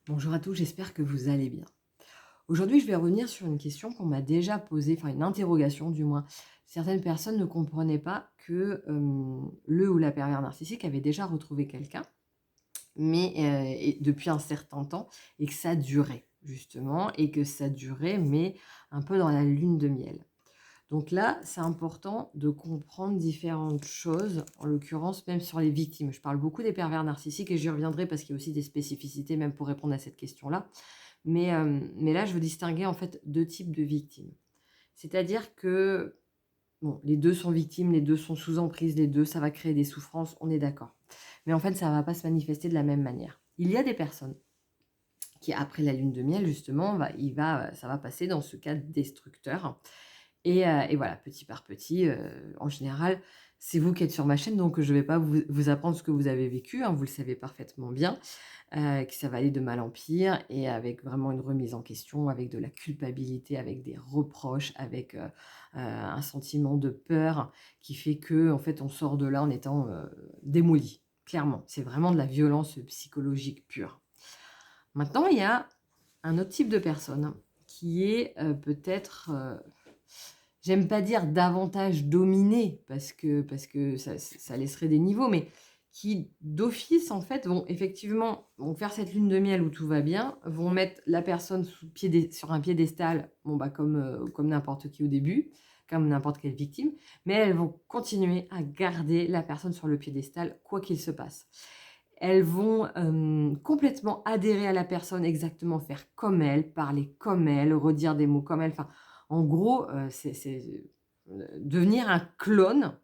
Bonjour à tous, j'espère que vous allez bien. Aujourd'hui, je vais revenir sur une question qu'on m'a déjà posée, enfin une interrogation du moins. Certaines personnes ne comprenaient pas que le ou la pervers narcissique avait déjà retrouvé quelqu'un, mais et depuis un certain temps, et que ça durait justement, et que ça durait, mais un peu dans la lune de miel. Donc là, c'est important de comprendre différentes choses, en l'occurrence même sur les victimes. Je parle beaucoup des pervers narcissiques et j'y reviendrai parce qu'il y a aussi des spécificités même pour répondre à cette question-là. Mais là, je veux distinguer en fait 2 types de victimes. C'est-à-dire que, bon, les 2 sont victimes, les 2 sont sous emprise, les 2 ça va créer des souffrances, on est d'accord. Mais en fait, ça va pas se manifester de la même manière. Il y a des personnes qui, après la lune de miel justement, ça va passer dans ce cadre destructeur et voilà, petit par petit, en général, c'est vous qui êtes sur ma chaîne, donc je ne vais pas vous apprendre ce que vous avez vécu, hein, vous le savez parfaitement bien, que ça va aller de mal en pire et avec vraiment une remise en question, avec de la culpabilité, avec des reproches, avec, un sentiment de peur qui fait que en fait, on sort de là en étant, démoli, clairement. C'est vraiment de la violence, psychologique pure. Maintenant, il y a un autre type de personne qui est, peut-être, j'aime pas dire davantage dominé parce que ça laisserait des niveaux, mais qui d'office en fait vont faire cette lune de miel où tout va bien, vont mettre la personne sur un piédestal, bon bah comme n'importe qui au début, comme n'importe quelle victime, mais elles vont continuer à garder la personne sur le piédestal quoi qu'il se passe. Elles vont, complètement adhérer à la personne, exactement faire comme elle, parler comme elle, redire des mots comme elle. Enfin, en gros, devenir un clone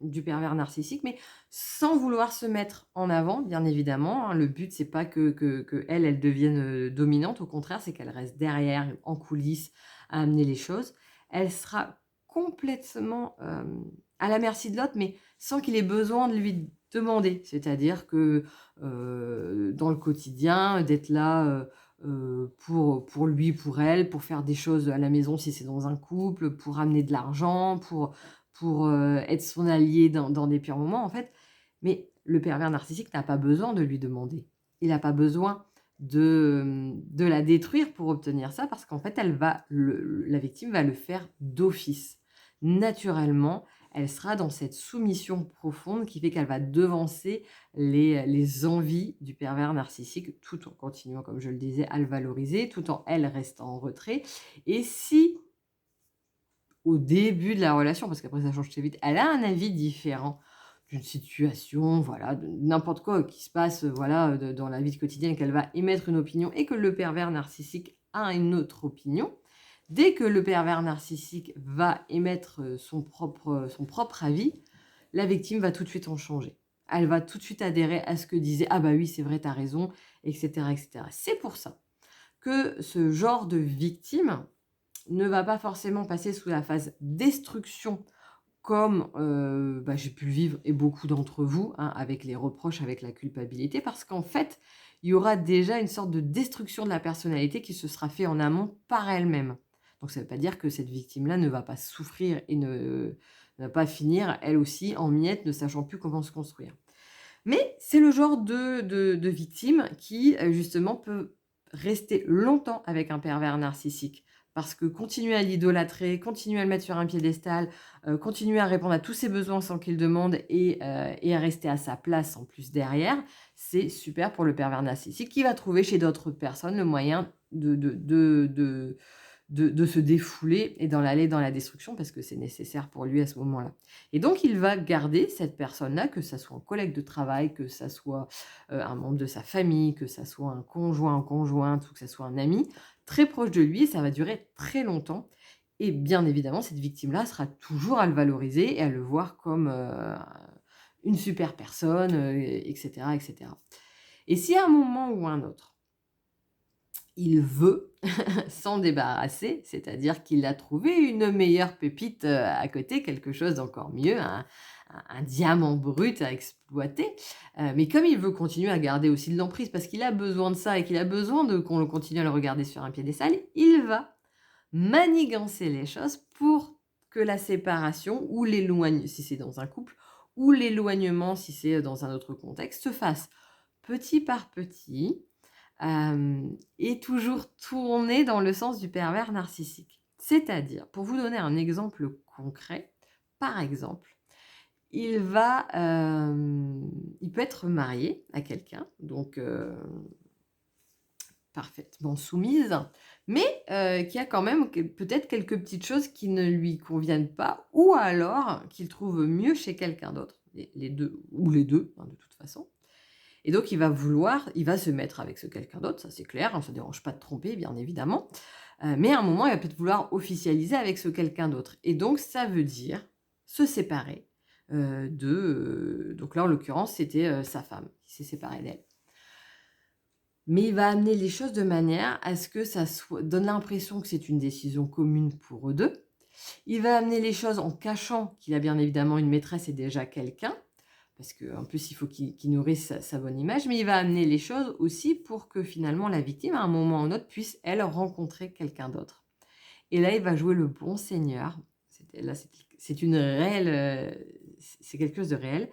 du pervers narcissique, mais sans vouloir se mettre en avant, bien évidemment, hein. Le but, c'est pas qu'elle, elle devienne, dominante. Au contraire, c'est qu'elle reste derrière, en coulisses, à amener les choses. Elle sera complètement, à la merci de l'autre, mais sans qu'il ait besoin de lui demander. C'est-à-dire que, dans le quotidien, d'être là, pour lui, pour elle, pour faire des choses à la maison si c'est dans un couple, pour amener de l'argent, pour être son allié dans des pires moments, en fait. Mais le pervers narcissique n'a pas besoin de lui demander. Il n'a pas besoin de la détruire pour obtenir ça parce qu'en fait, la victime va le faire d'office. Naturellement, elle sera dans cette soumission profonde qui fait qu'elle va devancer les envies du pervers narcissique tout en continuant, comme je le disais, à le valoriser, tout en elle restant en retrait. Et si au début de la relation, parce qu'après ça change très vite, elle a un avis différent d'une situation, voilà, de n'importe quoi qui se passe, voilà, dans la vie quotidienne, qu'elle va émettre une opinion et que le pervers narcissique a une autre opinion. Dès que le pervers narcissique va émettre son propre avis, la victime va tout de suite en changer. Elle va tout de suite adhérer à ce que disait: «Ah bah oui, c'est vrai, t'as raison», et cetera. C'est pour ça que ce genre de victime ne va pas forcément passer sous la phase destruction comme, bah, j'ai pu le vivre et beaucoup d'entre vous, hein, avec les reproches, avec la culpabilité. Parce qu'en fait, il y aura déjà une sorte de destruction de la personnalité qui se sera fait en amont par elle-même. Donc ça ne veut pas dire que cette victime-là ne va pas souffrir et ne va pas finir elle aussi en miettes, ne sachant plus comment se construire. Mais c'est le genre de victime qui, justement peut rester longtemps avec un pervers narcissique. Parce que continuer à l'idolâtrer, continuer à le mettre sur un piédestal, continuer à répondre à tous ses besoins sans qu'il demande et à rester à sa place en plus derrière, c'est super pour le pervers narcissique qui va trouver chez d'autres personnes le moyen de se défouler et d'aller dans la destruction parce que c'est nécessaire pour lui à ce moment-là. Et donc il va garder cette personne-là, que ça soit un collègue de travail, que ça soit, un membre de sa famille, que ça soit un conjoint ou conjointe ou que ça soit un ami, très proche de lui et ça va durer très longtemps et bien évidemment cette victime-là sera toujours à le valoriser et à le voir comme, une super personne, et cetera et cetera. Et si à un moment ou un autre, il veut s'en débarrasser, c'est-à-dire qu'il a trouvé une meilleure pépite, à côté, quelque chose d'encore mieux, un diamant brut à exploiter, mais comme il veut continuer à garder aussi de l'emprise parce qu'il a besoin de ça et qu'il a besoin de qu'on le continue à le regarder sur un piédestal, il va manigancer les choses pour que la séparation ou l'éloignement si c'est dans un couple, ou l'éloignement si c'est dans un autre contexte, se fasse petit par petit, est toujours tourné dans le sens du pervers narcissique. C'est-à-dire, pour vous donner un exemple concret, par exemple, il peut être marié à quelqu'un, donc parfaitement soumise, mais qui a quand même peut-être quelques petites choses qui ne lui conviennent pas, ou alors qu'il trouve mieux chez quelqu'un d'autre, les 2 ou les 2, hein, de toute façon. Et donc il va se mettre avec ce quelqu'un d'autre, ça c'est clair, hein, ça ne dérange pas de tromper bien évidemment, mais à un moment il va peut-être vouloir officialiser avec ce quelqu'un d'autre et donc ça veut dire se séparer, donc là en l'occurrence c'était, sa femme qui s'est séparée d'elle. Mais il va amener les choses de manière à ce que ça donne l'impression que c'est une décision commune pour eux 2. Il va amener les choses en cachant qu'il a bien évidemment une maîtresse et déjà quelqu'un, parce qu'en plus il faut qu'il nourrisse sa bonne image, mais il va amener les choses aussi pour que finalement la victime, à un moment ou un autre, puisse, elle, rencontrer quelqu'un d'autre. Et là, il va jouer le bon seigneur. C'est une réelle, c'est quelque chose de réel,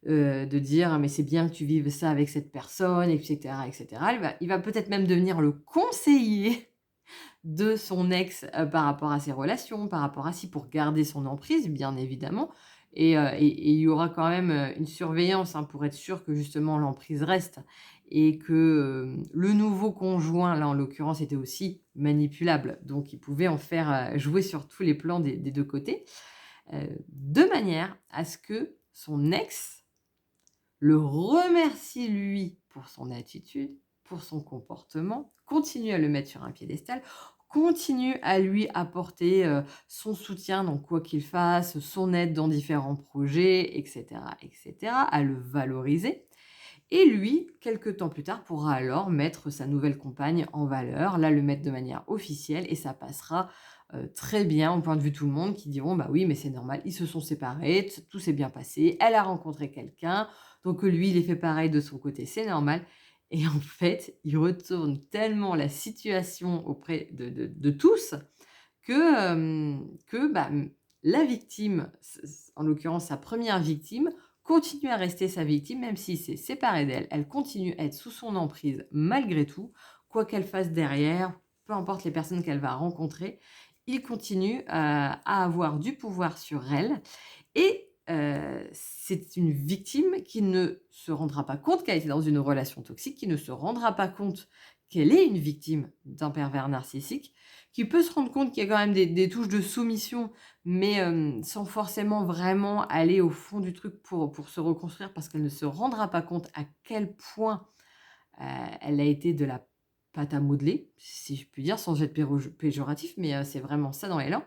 de dire: «Mais c'est bien que tu vives ça avec cette personne» et cetera et cetera. Il va peut-être même devenir le conseiller de son ex, par rapport à ses relations, par rapport à pour garder son emprise, bien évidemment et il y aura quand même, une surveillance, hein, pour être sûr que justement l'emprise reste et que, le nouveau conjoint, là, en l'occurrence, était aussi manipulable. Donc il pouvait en faire, jouer sur tous les plans des 2 côtés, de manière à ce que son ex le remercie lui pour son attitude, pour son comportement, continue à le mettre sur un piédestal, continue à lui apporter, son soutien dans quoi qu'il fasse, son aide dans différents projets et cetera, à le valoriser et lui, quelque temps plus tard, pourra alors mettre sa nouvelle compagne en valeur, là, le mettre de manière officielle et ça passera, très bien au point de vue de tout le monde qui diront: «Bah oui, mais c'est normal, ils se sont séparés, tout s'est bien passé, elle a rencontré quelqu'un, donc lui, il est fait pareil de son côté, c'est normal» et en fait, il retourne tellement la situation auprès de tous que la victime, en l'occurrence sa première victime, continue à rester sa victime, même s'il s'est séparé d'elle. Elle continue à être sous son emprise malgré tout, quoi qu'elle fasse derrière, peu importe les personnes qu'elle va rencontrer, il continue, à avoir du pouvoir sur elle et c'est une victime qui ne se rendra pas compte qu'elle était dans une relation toxique, qui ne se rendra pas compte qu'elle est une victime d'un pervers narcissique, qui peut se rendre compte qu'il y a quand même des touches de soumission, mais sans forcément vraiment aller au fond du truc pour se reconstruire parce qu'elle ne se rendra pas compte à quel point, elle a été de la pâte à modeler, si je puis dire, sans être péjoratif, mais c'est vraiment ça dans l'élan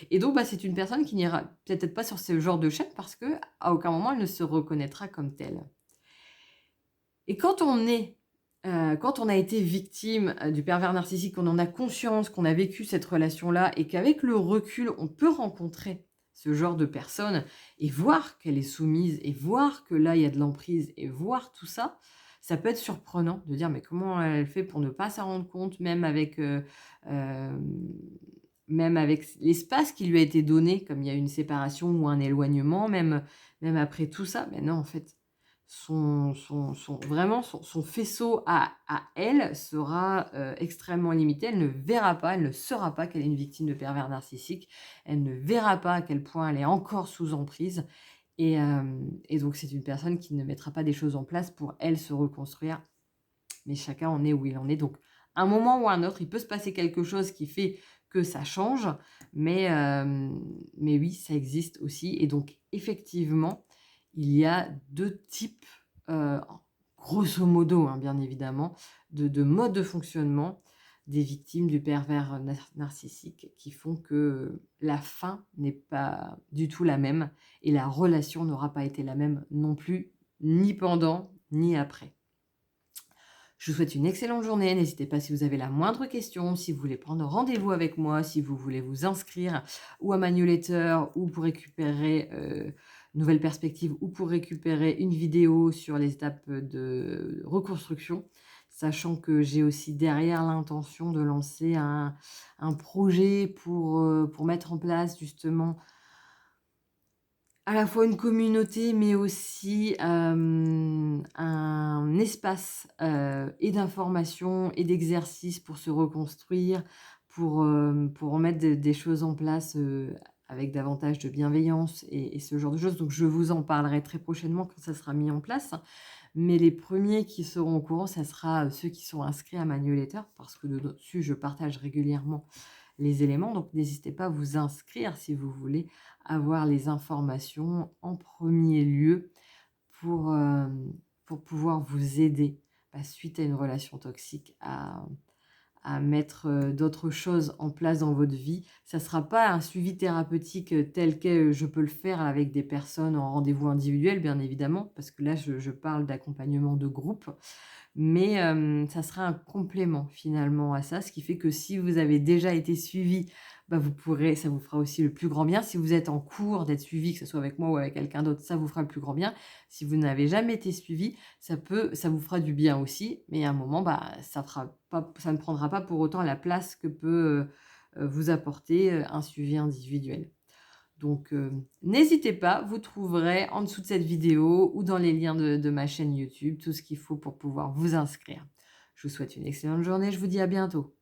et donc c'est une personne qui n'ira peut-être pas sur ce genre de chaîne parce qu'à aucun moment elle ne se reconnaîtra comme telle et quand on a été victime, du pervers narcissique, qu'on en a conscience, qu'on a vécu cette relation-là et qu'avec le recul, on peut rencontrer ce genre de personne et voir qu'elle est soumise et voir que là, il y a de l'emprise et voir tout ça, ça peut être surprenant de dire: «Mais comment elle fait pour ne pas s'en rendre compte?» hem, même avec l'espace qui lui a été donné, comme il y a une séparation ou un éloignement, même après tout ça, mais non, en fait, son faisceau à elle sera, extrêmement limité. Elle ne verra pas, elle ne saura pas qu'elle est une victime de pervers narcissique. Elle ne verra pas à quel point elle est encore sous emprise et donc c'est une personne qui ne mettra pas des choses en place pour elle se reconstruire. Mais chacun en est où il en est. Donc, à un moment ou à un autre, il peut se passer quelque chose qui fait que ça change, mais oui, ça existe aussi. Et donc, effectivement, il y a 2 types, heu, grosso modo, hein, bien évidemment, de modes de fonctionnement des victimes du pervers narcissique qui font que la fin n'est pas du tout la même et la relation n'aura pas été la même non plus, ni pendant, ni après. Je vous souhaite une excellente journée. N'hésitez pas si vous avez la moindre question, si vous voulez prendre rendez-vous avec moi, si vous voulez vous inscrire ou à ma newsletter ou pour récupérer Nouvelle Perspective ou pour récupérer une vidéo sur les étapes de reconstruction, sachant que j'ai aussi derrière l'intention de lancer un projet pour mettre en place justement à la fois une communauté, mais aussi, un espace, et d'information et d'exercice pour se reconstruire, pour remettre des choses en place, avec davantage de bienveillance et ce genre de choses. Donc je vous en parlerai très prochainement quand ça sera mis en place. Mais les premiers qui seront au courant, ça sera, ceux qui sont inscrits à ma newsletter parce que dessus je partage régulièrement les éléments. Donc n'hésitez pas à vous inscrire si vous voulez avoir les informations en premier lieu pour, pour pouvoir vous aider, suite à une relation toxique à mettre, d'autres choses en place dans votre vie. Ça ne sera pas un suivi thérapeutique, tel que je peux le faire avec des personnes en rendez-vous individuel, bien évidemment, parce que là je parle d'accompagnement de groupe. Mais ça sera un complément finalement à ça, ce qui fait que si vous avez déjà été suivi, vous pourrez ça vous fera aussi le plus grand bien. Si vous êtes en cours d'être suivi, que ce soit avec moi ou avec quelqu'un d'autre, ça vous fera le plus grand bien. Si vous n'avez jamais été suivi, ça vous fera du bien aussi, mais à un moment, ça ne prendra pas pour autant la place que peut, vous apporter, un suivi individuel. Donc, n'hésitez pas, vous trouverez en dessous de cette vidéo ou dans les liens de ma chaîne YouTube tout ce qu'il faut pour pouvoir vous inscrire. Je vous souhaite une excellente journée, je vous dis à bientôt.